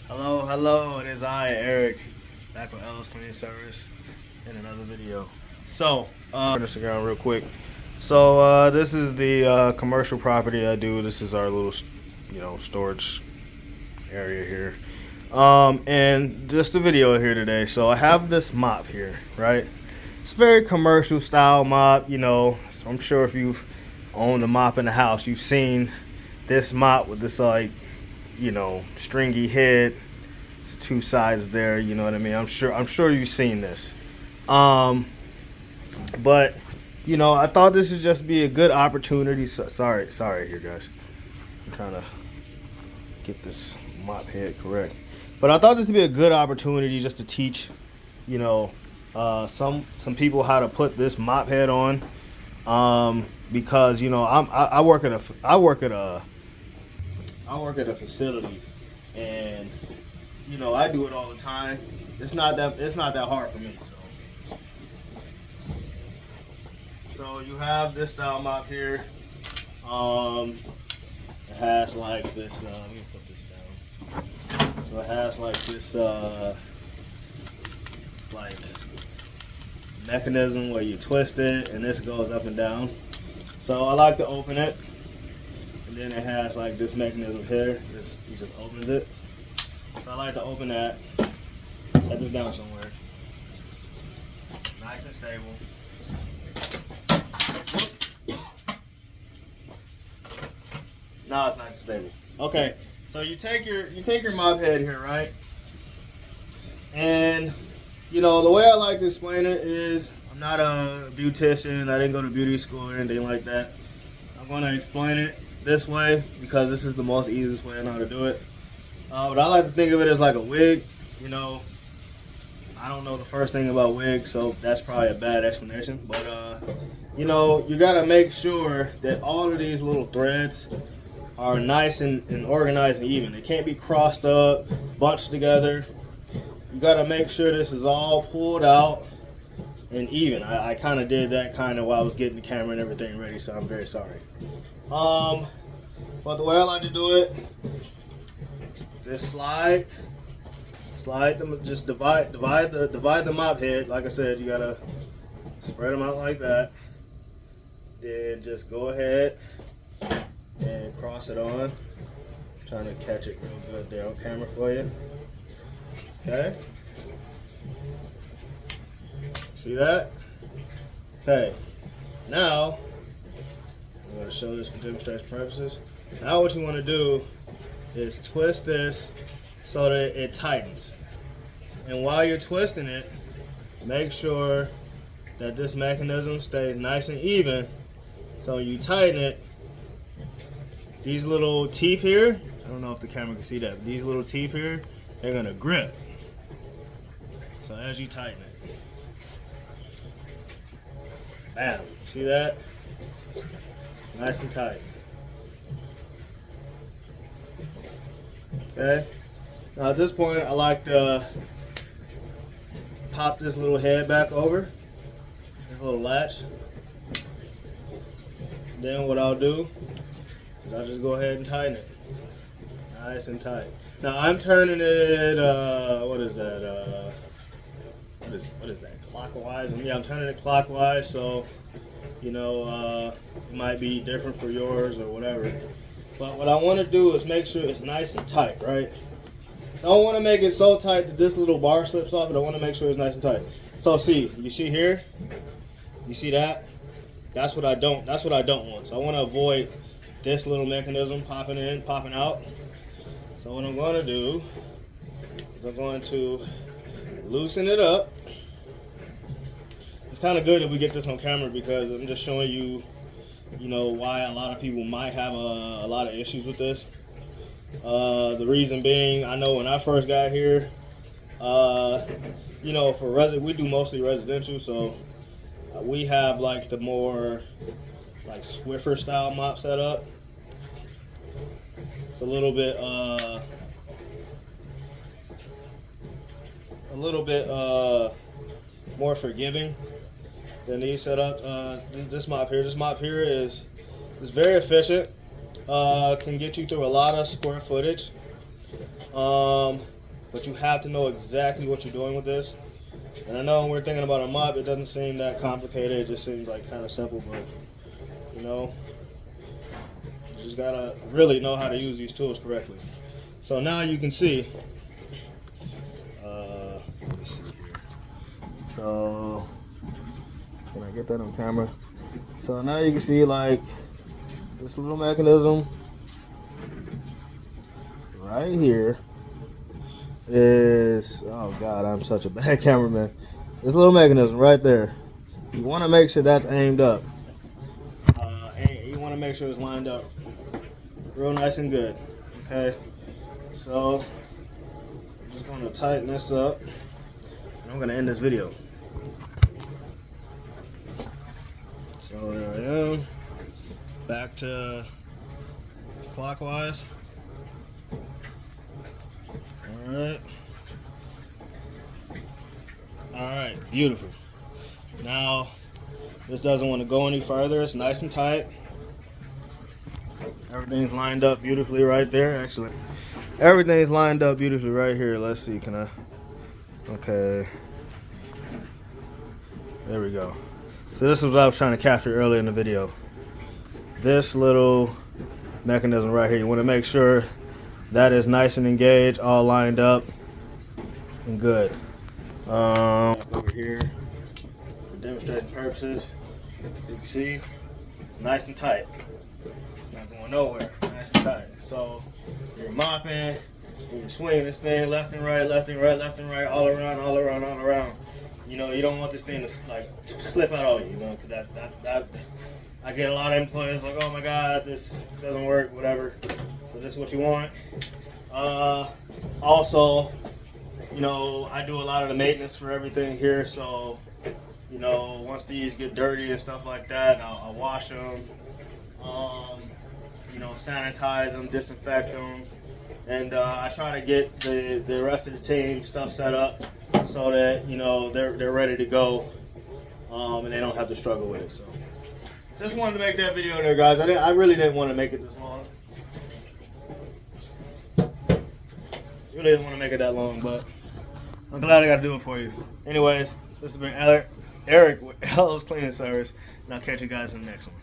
Hello, it is I, Eric, back with Ellis Cleaning Service in another video. So, turn this around real quick. So, this is the commercial property I do. This is our little, storage area here. And just a video here today. So, I have this mop here, right? It's a very commercial style mop, So I'm sure if you've owned a mop in the house, you've seen this mop with this, stringy head. It's two sides there, you know what I mean? I'm sure you've seen this. But I thought this would just be a good opportunity. Sorry here, guys. I'm trying to get this mop head correct. But I thought this would be a good opportunity just to teach, some people how to put this mop head on. Because I work at a facility, and I do it all the time. It's not that hard for me. So you have this style mop here. It has like this. Let me put this down. So it has like this. It's like mechanism where you twist it, and this goes up and down. So I like to open it, and then it has like this mechanism here. You just opens it. So I like to open that. Set this down somewhere. Nice and stable. Now it's nice and stable. Okay, so you take your mop head here, right? And the way I like to explain it is, I'm not a beautician. I didn't go to beauty school or anything like that. I'm going to explain it this way because this is the most easiest way I know how to do it. But I like to think of it as like a wig. I don't know the first thing about wigs, so that's probably a bad explanation. But you gotta make sure that all of these little threads are nice and organized and even. They can't be crossed up, bunched together. You gotta make sure this is all pulled out and even. I kind of did that while I was getting the camera and everything ready, so I'm very sorry. But the way I like to do it, just slide them, just divide the mop head. Like I said, you gotta spread them out like that. Then just go ahead and cross it on. I'm trying to catch it real good there on camera for you. Okay. See that? Okay. Now, I'm going to show this for demonstration purposes. Now what you want to do is twist this so that it tightens. And while you're twisting it, make sure that this mechanism stays nice and even. So you tighten it. These little teeth here, I don't know if the camera can see that, but these little teeth here, they're going to grip. So as you tighten it. Bam. See that? Nice and tight. Okay. Now at this point, I like to pop this little head back over, this little latch. Then what I'll do is I'll just go ahead and tighten it. Nice and tight. Now I'm turning it, what is that? What is that? Clockwise? Yeah, I'm turning it clockwise, so it might be different for yours or whatever. But what I want to do is make sure it's nice and tight, right? I don't want to make it so tight that this little bar slips off, but I want to make sure it's nice and tight. So you see here? You see that? That's what I don't want. So I want to avoid this little mechanism popping in, popping out. So what I'm going to do is I'm going to loosen it up. It's kind of good if we get this on camera because I'm just showing you, why a lot of people might have a lot of issues with this. The reason being, I know when I first got here, we do mostly residential, so we have like the more like Swiffer style mop setup. It's a little bit more forgiving than these setups. This mop here is very efficient. Can get you through a lot of square footage. but you have to know exactly what you're doing with this. And I know when we're thinking about a mop, it doesn't seem that complicated. It just seems like kind of simple, but you know, you just gotta really know how to use these tools correctly. So now you can see. Let me see here. So can I get that on camera? So now you can see like this little mechanism right here is, oh God, I'm such a bad cameraman. This little mechanism right there, you want to make sure that's aimed up. And you want to make sure it's lined up real nice and good. Okay, so I'm just going to tighten this up and I'm going to end this video. So there I am, back to clockwise. Alright, beautiful. Now, this doesn't want to go any further. It's nice and tight. Everything's lined up beautifully right there. Excellent. Everything's lined up beautifully right here. Let's see, can I? Okay. There we go. So this is what I was trying to capture earlier in the video. This little mechanism right here. You want to make sure that is nice and engaged, all lined up and good. Over here, for demonstrating purposes, you can see it's nice and tight. It's not going nowhere. Nice and tight. So you're mopping, you're swinging this thing left and right, left and right, left and right, all around, all around, all around. You know, you don't want this thing to like slip out on you. You know, because that I get a lot of employees like, oh my God, this doesn't work, whatever. So this is what you want. Also, you know, I do a lot of the maintenance for everything here. So, you know, once these get dirty and stuff like that, I'll wash them, you know, sanitize them, disinfect them. And I try to get the rest of the team stuff set up so that, you know, they're ready to go, and they don't have to struggle with it. So just wanted to make that video there, guys. I really didn't want to make it this long. Really didn't want to make it that long, but I'm glad I got to do it for you. Anyways, this has been Eric with Hello's Cleaning Service, and I'll catch you guys in the next one.